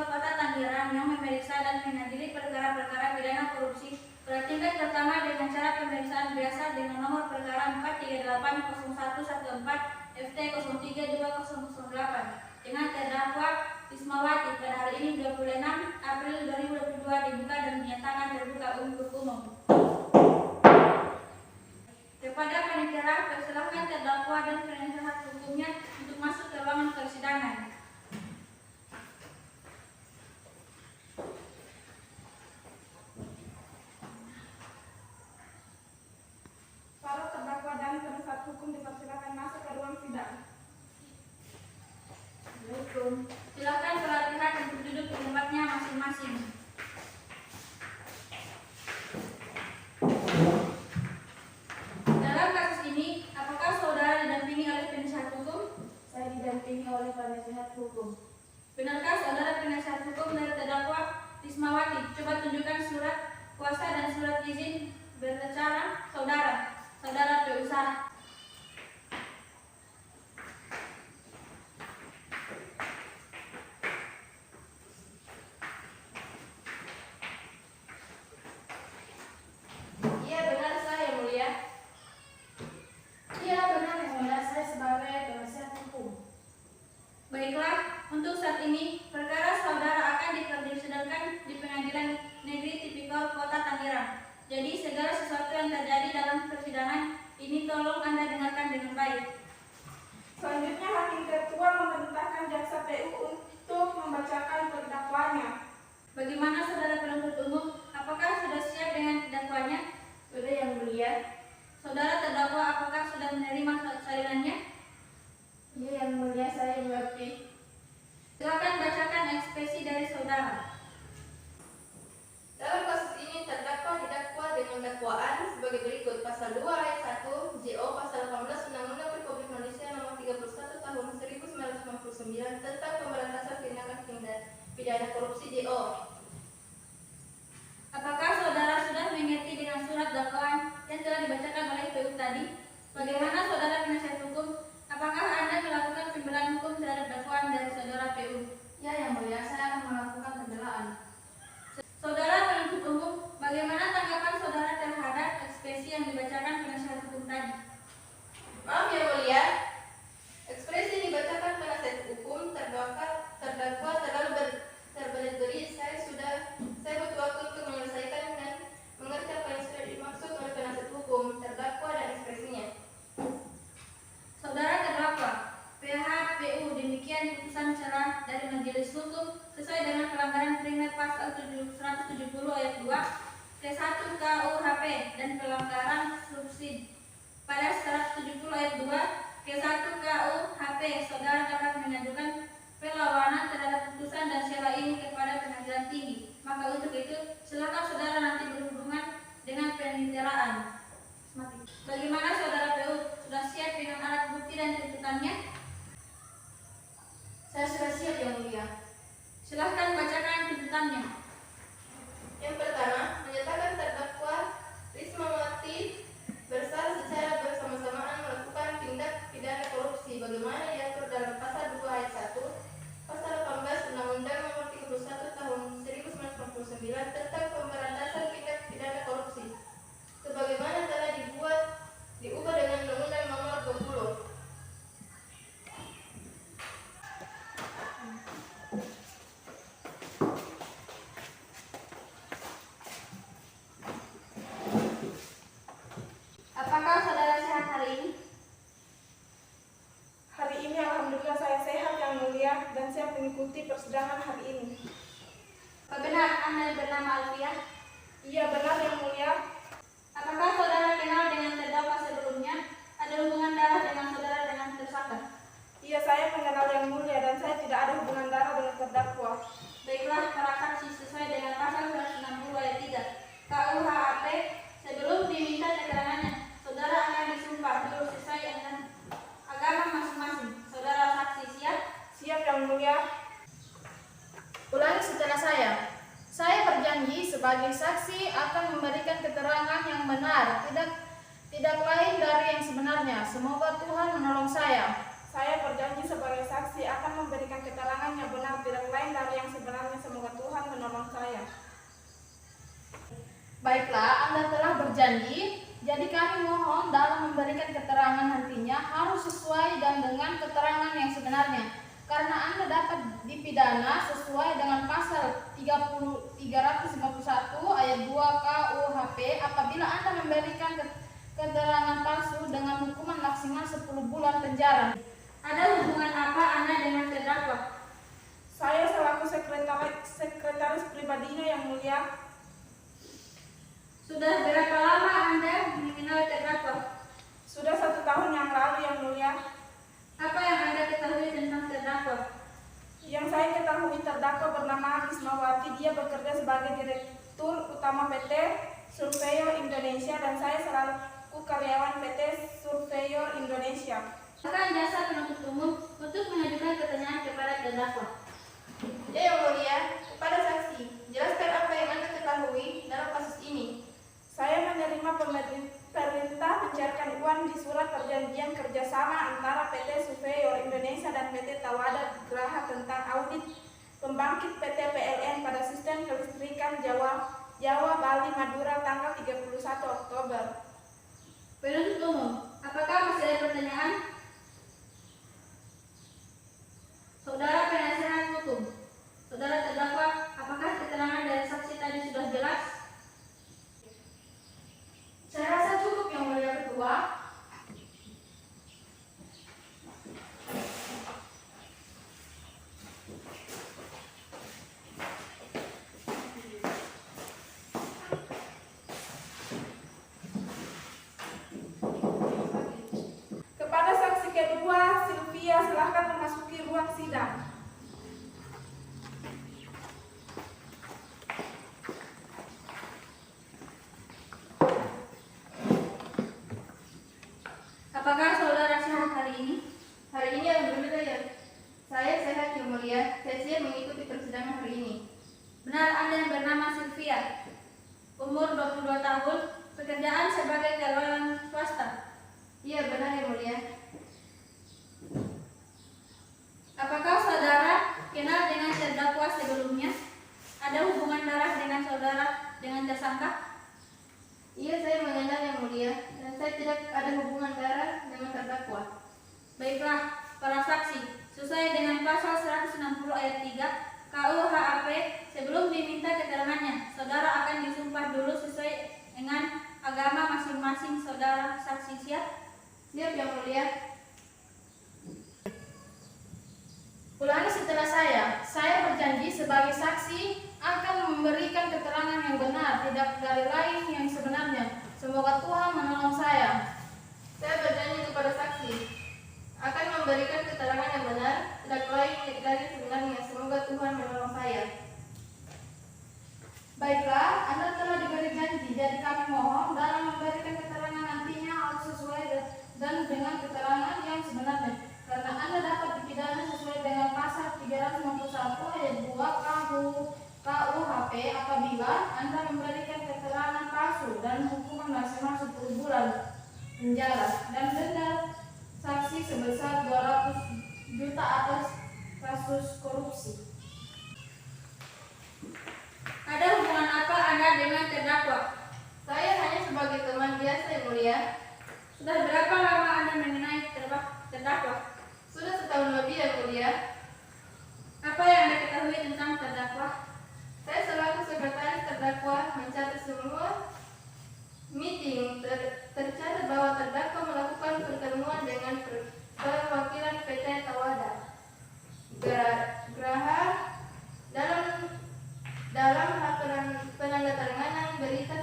Tipikor Kota Tangerang yang memeriksa dan mengadili perkara-perkara pidana korupsi pada tingkat pertama dengan cara pemeriksaan biasa dengan nomor perkara 4380114 FT 032008 dengan terdakwa Wismawati pada hari ini 26 April 2022 dibuka dan dinyatakan terbuka untuk umum. Kepada panitia persilahkan terdakwa dan penasehat hukumnya untuk masuk ke ruangan persidangan. Para terdakwa dan penasehat hukum dipersilakan masuk ke ruang sidang. Silakan pelatihan untuk duduk di tempatnya masing-masing. Dalam kasus ini, apakah saudara didampingi oleh penasehat hukum? Saya didampingi oleh penasehat hukum. Benarkah saudara penasehat hukum dari terdakwa Wismawati? Coba tunjukkan surat kuasa dan surat izin berbicara saudara berusaha. Iya benar saya mulia. Iya benar yang mulia, saya sebagai penasehat hukum. Baiklah, untuk saat ini perkara saudara akan dipersidangan di Pengadilan Negeri Tipikor Kota Tangerang. Jadi segala sesuatu yang terjadi dalam persidangan ini tolong Anda dengarkan dengan baik. Selanjutnya Hakim Ketua memerintahkan jaksa PU untuk membacakan terdakwaannya. Bagaimana saudara penuntut umum? Apakah sudah siap dengan terdakwanya? Sudah yang mulia. Saudara terdakwa apakah sudah menerima salinannya? Iya yang mulia, saya mengerti. Silakan bacakan ekspresi dari saudara. Dalam kasus ini terdakwa didakwa dengan dakwaan sebagai berikut: Pasal 2 ayat 1 JO Pasal 18 Undang-Undang Republik Indonesia Nomor 31 Tahun 1999 tentang pemberantasan tindakan pidana korupsi JO. Apakah saudara sudah mengerti dengan surat dakwaan yang telah dibacakan oleh PU tadi? Bagaimana saudara penasehat hukum? Apakah Anda melakukan pembelaan hukum terhadap dakwaan dari saudara PU? Ya yang mulia, saya akan melakukan pembelaan. Saudara penuntut umum, bagaimana tanggapan saudara terhadap ekspresi yang dibacakan penasehat hukum tadi? Maaf ya mulia, ekspresi yang dibacakan penasihat hukum terdakwa terlalu terbelit-belit. Saya butuh waktu untuk menyelesaikan dan mengerti apa yang sudah dimaksud oleh penasihat hukum, terdakwa dan ekspresinya. Saudara terdakwa, PHPU demikian putusan celah dari Majelis Hukum sesuai dengan pelanggaran primer pasal 170 ayat 2 T1 KUHP dan pelanggaran subsidi pada 170 ayat 2 T1 KUHP. Saudara dapat mengajukan perlawanan terhadap putusan dan celah ini kepada pengadilan tinggi. Maka untuk itu silakan saudara nanti berhubungan dengan peniteraan. Bagaimana saudara PU? Sudah siap dengan alat bukti dan tuntutannya? Saya sudah siap yang mulia. Silahkan bacakan tuntutannya. Yang pertama, menyatakan terdakwa Wismawati bersalah secara bersama-samaan melakukan tindak pidana korupsi bagaimana diatur dalam Pasal 2 ayat 1 Pasal 18 Undang-Undang Nomor 31 Tahun 1999 tentang pemberantasan tindak pidana korupsi sebagaimana telah diubah dengan Undang-Undang Nomor 20. Apakah saudara sehat hari ini? Hari ini alhamdulillah saya sehat yang mulia dan siap mengikuti persidangan hari ini. Benar Anda bernama Alfiah? Iya benar yang mulia. Apakah saudara kenal dengan terdakwa sebelumnya? Ada hubungan darah dengan saudara dengan tersangka? Iya saya mengenal yang mulia dan saya tidak ada hubungan darah dengan terdakwa. Baiklah, para saksi sesuai dengan pasal 160 ayat 3 KUHP sebelum diminta keterangannya, saudara akan disumpah dulu sesuai dengan agama masing-masing. Saudara saksi siap? Siap yang mulia. Ulangi setelah saya. Saya berjanji sebagai saksi akan memberikan keterangan yang benar, tidak lain dari yang sebenarnya. Semoga Tuhan menolong saya. Saya berjanji sebagai saksi akan memberikan keterangan yang benar tidak lain dari yang sebenarnya. Semoga Tuhan menolong saya. Baiklah, Anda telah berjanji, jadi kami mohon dalam memberikan keterangan nantinya harus sesuai dan dengan keterangan yang sebenarnya. Karena Anda dapat dipidana sesuai dengan pasal 351 ayat 2 KUHP apabila Anda memberikan keterangan palsu dengan hukuman maksimal 10 bulan penjara. Ada hubungan apa Anda dengan terdakwa? Saya selaku sekretaris pribadinya yang mulia. Sudah berapa lama Anda mengenal terdakwa? Sudah 1 tahun yang lalu yang mulia. Apa yang Anda ketahui tentang terdakwa? Yang saya ketahui terdakwa bernama Rismawati. Dia bekerja sebagai Direktur Utama PT Surveyor Indonesia dan saya selaku karyawan PT Surveyor Indonesia. Akan jasa penuntut umum untuk mengajukan pertanyaan kepada terdakwa. Ya yang mulia, kepada saksi, jelaskan apa yang Anda ketahui dalam kasus ini. Saya menerima perintah mencairkan uang di surat perjanjian kerjasama antara PT Surveyor Indonesia dan PT Tawada Graha tentang audit pembangkit PT PLN pada sistem kelistrikan Jawa, Bali, Madura tanggal 31 Oktober. Penuntut umum, apakah masih ada pertanyaan? Saudara penasehat hukum, saudara terdakwa, apakah keterangan dari saksi tadi sudah jelas? Saya rasa cukup yang mulia ketua. Kepada saksi kedua, Sylvia, silahkan memasuki ruang sidang. Apakah saudara sehat hari ini? Hari ini alhamdulillah ya. Saya sehat yang mulia. Saya siap mengikuti persidangan hari ini. Benar Anda yang bernama Sylvia, umur 22 tahun, pekerjaan sebagai karyawan swasta. Iya benar yang mulia. Apakah saudara kenal dengan terdakwa sebelumnya? Ada hubungan darah dengan saudara dengan tersangka? Iya saya mengenal yang mulia dan saya tidak ada hubungan darah dengan terdakwa. Baiklah, para saksi, sesuai dengan pasal 160 ayat 3 KUHP, sebelum diminta keterangannya, saudara akan disumpah dulu sesuai dengan agama masing-masing. Saudara saksi siap? Siap yang mulia. Ulangi setelah saya berjanji sebagai saksi akan memberikan keterangan yang benar, tidak dari lain yang sebenarnya. Semoga Tuhan menolong saya. Saya berjanji kepada saksi akan memberikan keterangan yang benar, tidak lain dari sebenarnya. Semoga Tuhan menolong saya. Baiklah, Anda telah diberi janji, jadi kami mohon dalam memberikan keterangan nantinya harus sesuai dan dengan keterangan yang sebenarnya. Karena Anda dapat dipidana sesuai dengan pasal 351 ayat 2 KUHP apabila Anda memberikan keterangan palsu dan hukuman maksimal 10 bulan penjara dan denda saksi sebesar 200 juta atas kasus korupsi. Ada hubungan apa Anda dengan terdakwa? Saya hanya sebagai teman biasa yang mulia. Sudah berapa lama Anda mengenai terdakwa? Sudah setahun lebih yang mulia. Apa yang Anda ketahui tentang terdakwa? Saya selaku sekretaris terdakwa mencatat semua meeting. Tercatat bahwa terdakwa melakukan pertemuan dengan perwakilan PT Tawada Graha dalam hal penandatanganan berita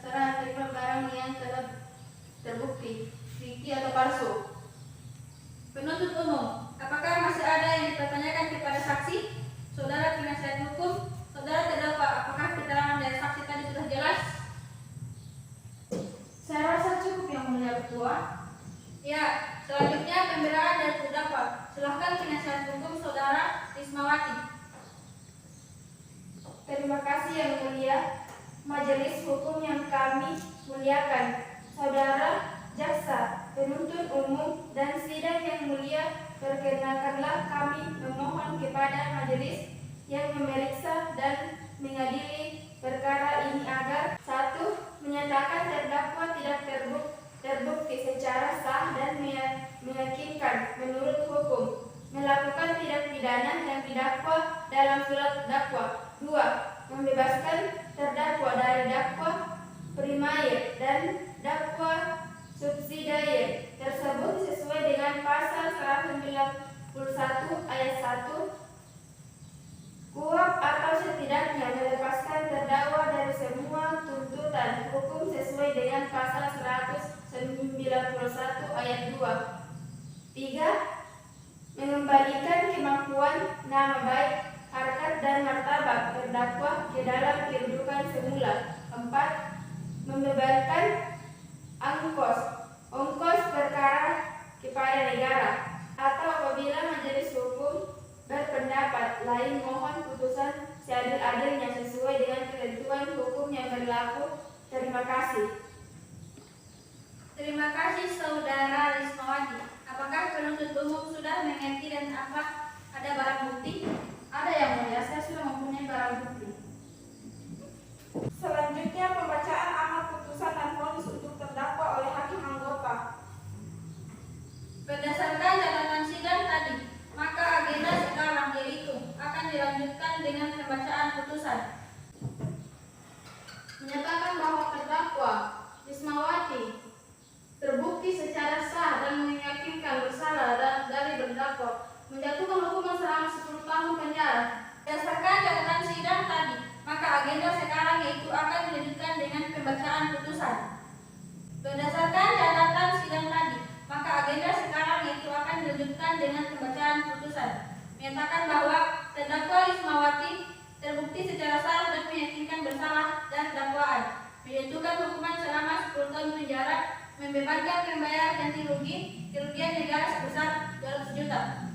serah terima barang yang telah terbukti fikih atau palsu. Penuntut umum, apakah masih ada yang dipertanyakan kepada saksi? Saudara penasihat hukum, saudara terdakwa, apakah keterangan dari saksi tadi sudah jelas? Saya rasa cukup yang mulia ketua. Ya, selanjutnya pembelaan dari terdakwa. Silahkan penasihat hukum saudara Rismawati. Terima kasih yang mulia, majelis hukum yang kami muliakan, saudara jaksa, penuntut umum, dan dan sidang yang mulia, perkenankanlah kami memohon kepada majelis yang memeriksa dan mengadili perkara ini agar: 1. Menyatakan terdakwa tidak terbukti secara sah dan meyakinkan menurut hukum melakukan tindak pidana yang didakwa dalam surat dakwa. 2. Membebaskan terdakwa dari dakwa primair dan dakwa subsidiar tersebut sesuai dengan pasal 191 ayat 1 KUHP atau setidaknya melepaskan terdakwa dari semua tuntutan hukum sesuai dengan pasal 191 ayat 2. 3. Mengembalikan kemampuan, nama baik, harkat dan martabat terdakwa ke dalam kedudukan semula. 4. Membebankan ongkos perkara kepada negara, atau apabila majelis hukum berpendapat lain mohon putusan seadil-adilnya sesuai dengan ketentuan hukum yang berlaku. Terima kasih. Terima kasih Saudara Rismawati. Apakah penuntut umum sudah mengerti dan apa ada barang bukti? Ada yang mulia, saya sudah mempunyai barang bukti. Selanjutnya pembacaan amar putusan dan vonis untuk terdakwa oleh hakim anggota. Berdasarkan catatan sidang tadi, maka agenda sekarang yaitu akan dilanjutkan dengan pembacaan putusan. Menyatakan bahwa terdakwa Rismawati terbukti secara sah dan meyakinkan bersalah dari berdakwa, menjatuhkan hukuman selama 10 tahun penjara. Berdasarkan catatan sidang tadi, maka agenda sekarang yaitu akan dilanjutkan dengan pembacaan putusan. Berdasarkan catatan sidang tadi, maka agenda sekarang yaitu akan dilanjutkan dengan pembacaan putusan. Menyatakan bahwa terdakwa Rismawati terbukti secara sah dan meyakinkan bersalah dan dakwaan, menjatuhkan hukuman selama 10 tahun penjara, membebankan membayar ganti rugi kerugian negara sebesar 200 juta.